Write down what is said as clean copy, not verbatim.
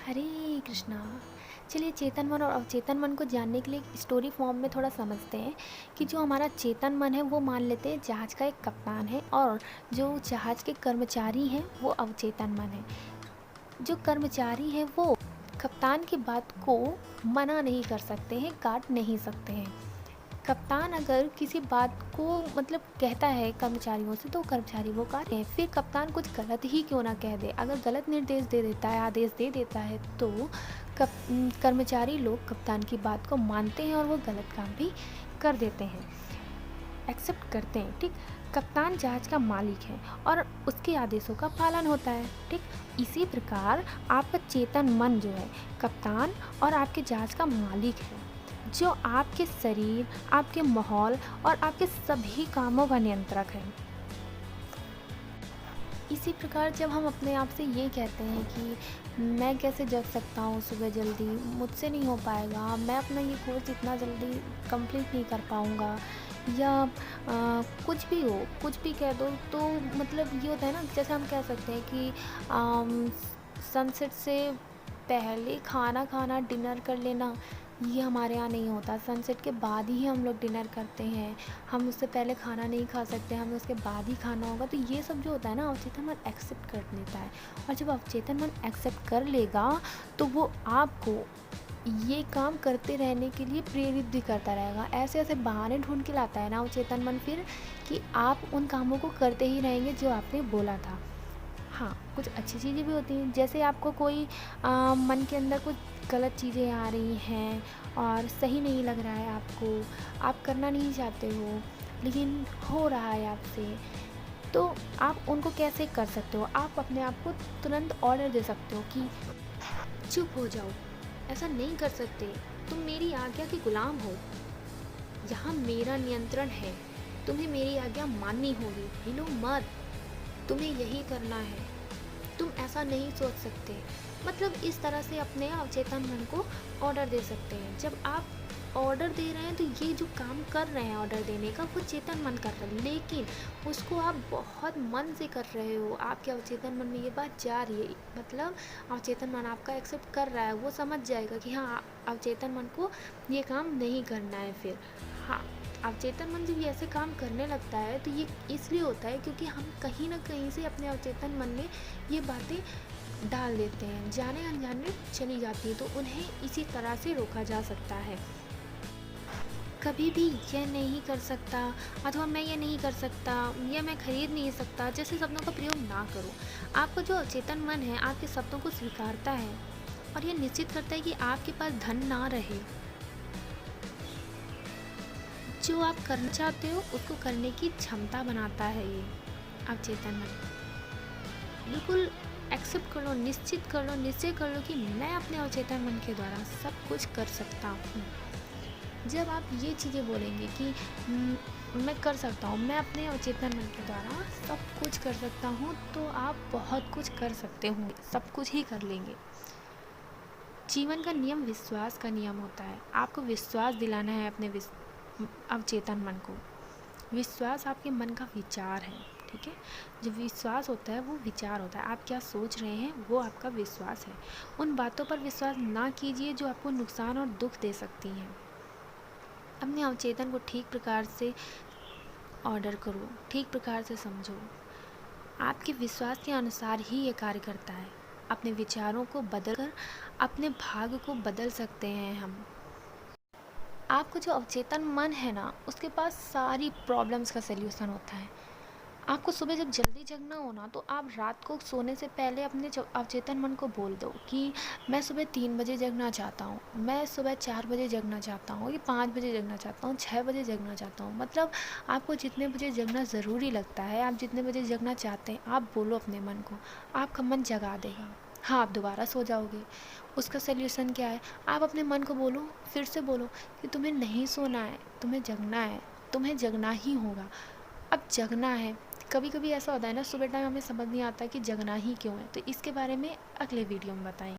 हरे कृष्णा। चलिए चेतन मन और अवचेतन मन को जानने के लिए स्टोरी फॉर्म में थोड़ा समझते हैं कि जो हमारा चेतन मन है वो मान लेते हैं जहाज़ का एक कप्तान है, और जो जहाज़ के कर्मचारी हैं वो अवचेतन मन है। जो कर्मचारी हैं वो कप्तान की बात को मना नहीं कर सकते हैं, काट नहीं सकते हैं। कप्तान अगर किसी बात को मतलब कहता है कर्मचारियों से तो कर्मचारी वो काटे हैं। फिर कप्तान कुछ गलत ही क्यों ना कह दे, अगर गलत निर्देश दे देता है, आदेश दे देता है, तो कर्मचारी लोग कप्तान की बात को मानते हैं और वो गलत काम भी कर देते हैं, एक्सेप्ट करते हैं। ठीक, कप्तान जहाज का मालिक है और उसके आदेशों का पालन होता है। ठीक, इसी प्रकार आपका चेतन मन जो है कप्तान और आपके जहाज का मालिक है, जो आपके शरीर, आपके माहौल और आपके सभी कामों का नियंत्रक है। इसी प्रकार जब हम अपने आप से ये कहते हैं कि मैं कैसे जग सकता हूँ सुबह जल्दी, मुझसे नहीं हो पाएगा, मैं अपना ये कोर्स इतना जल्दी कंप्लीट नहीं कर पाऊँगा, या कुछ भी हो, कुछ भी कह दो, तो मतलब ये होता है ना, जैसे हम कह सकते हैं कि सनसेट से पहले खाना खाना, डिनर कर लेना, ये हमारे यहाँ नहीं होता। सनसेट के बाद ही हम लोग डिनर करते हैं, हम उससे पहले खाना नहीं खा सकते, हमें उसके बाद ही खाना होगा। तो ये सब जो होता है ना, अवचेतन मन एक्सेप्ट कर लेता है, और जब अवचेतन मन एक्सेप्ट कर लेगा तो वो आपको ये काम करते रहने के लिए प्रेरित भी करता रहेगा। ऐसे ऐसे बहाने ढूंढ के लाता है ना अवचेतन मन फिर, कि आप उन कामों को करते ही रहेंगे जो आपने बोला था। हाँ, कुछ अच्छी चीज़ें भी होती हैं, जैसे आपको कोई मन के अंदर कुछ गलत चीज़ें आ रही हैं और सही नहीं लग रहा है आपको, आप करना नहीं चाहते हो लेकिन हो रहा है आपसे, तो आप उनको कैसे कर सकते हो? आप अपने आप को तुरंत ऑर्डर दे सकते हो कि चुप हो जाओ, ऐसा नहीं कर सकते, तुम मेरी आज्ञा के गुलाम हो, यहाँ मेरा नियंत्रण है, तुम्हें मेरी आज्ञा माननी होगी, हिलो मत, तुम्हें यही करना है, तुम ऐसा नहीं सोच सकते। मतलब इस तरह से अपने अवचेतन मन को ऑर्डर दे सकते हैं। जब आप ऑर्डर दे रहे हैं तो ये जो काम कर रहे हैं ऑर्डर देने का, वो चेतन मन कर रहा है, लेकिन उसको आप बहुत मन से कर रहे हो, आपके अवचेतन मन में ये बात जा रही है, मतलब अवचेतन मन आपका एक्सेप्ट कर रहा है, वो समझ जाएगा कि हाँ, अवचेतन मन को ये काम नहीं करना है। फिर हाँ, अवचेतन मन जब ये ऐसे काम करने लगता है तो ये इसलिए होता है क्योंकि हम कहीं ना कहीं से अपने अवचेतन मन में ये बातें डाल देते हैं, जाने अनजाने चली जाती है, तो उन्हें इसी तरह से रोका जा सकता है। कभी भी यह नहीं कर सकता, अथवा मैं ये नहीं कर सकता, या मैं खरीद नहीं सकता जैसे शब्दों का प्रयोग ना करो। आपका जो अवचेतन मन है आपके शब्दों को स्वीकारता है और यह निश्चित करता है कि आपके पास धन ना रहे। जो आप करना चाहते हो उसको करने की क्षमता बनाता है ये अवचेतन मन। बिल्कुल एक्सेप्ट कर लो, निश्चित कर लो, निश्चय कर लो कि मैं अपने अवचेतन मन के द्वारा सब कुछ कर सकता हूँ। जब आप ये चीज़ें बोलेंगे कि मैं कर सकता हूँ, मैं अपने अवचेतन मन के द्वारा सब कुछ कर सकता हूँ, तो आप बहुत कुछ कर सकते होंगे, सब कुछ ही कर लेंगे। जीवन का नियम विश्वास का नियम होता है। आपको विश्वास दिलाना है अपने अवचेतन मन को। विश्वास आपके मन का विचार है, ठीक है। जो विश्वास होता है वो विचार होता है, आप क्या सोच रहे हैं वो आपका विश्वास है। उन बातों पर विश्वास ना कीजिए जो आपको नुकसान और दुख दे सकती हैं। अपने अवचेतन को ठीक प्रकार से ऑर्डर करो, ठीक प्रकार से समझो, आपके विश्वास के अनुसार ही ये कार्य करता है। अपने विचारों को बदलकर अपने भाग्य को बदल सकते हैं हम। आपका जो अवचेतन मन है ना, उसके पास सारी प्रॉब्लम्स का सल्यूशन होता है। आपको सुबह जब जल्दी जगना हो ना, तो आप रात को सोने से पहले अपने अवचेतन मन को बोल दो कि मैं सुबह 3 बजे जगना चाहता हूँ, मैं सुबह 4 बजे जगना चाहता हूँ, ये 5 बजे जगना चाहता हूँ, 6 बजे जगना चाहता हूँ। मतलब आपको जितने बजे जगना ज़रूरी लगता है, आप जितने बजे जगना चाहते हैं, आप बोलो अपने मन को, आपका मन जगा देगा। हाँ, आप दोबारा सो जाओगे। उसका सल्यूशन क्या है? आप अपने मन को बोलो, फिर से बोलो कि तुम्हें नहीं सोना है, तुम्हें जगना है, तुम्हें जगना ही होगा। अब जगना है, कभी कभी ऐसा होता है ना, सुबह टाइम हमें समझ नहीं आता कि जगना ही क्यों है, तो इसके बारे में अगले वीडियो में बताएंगे।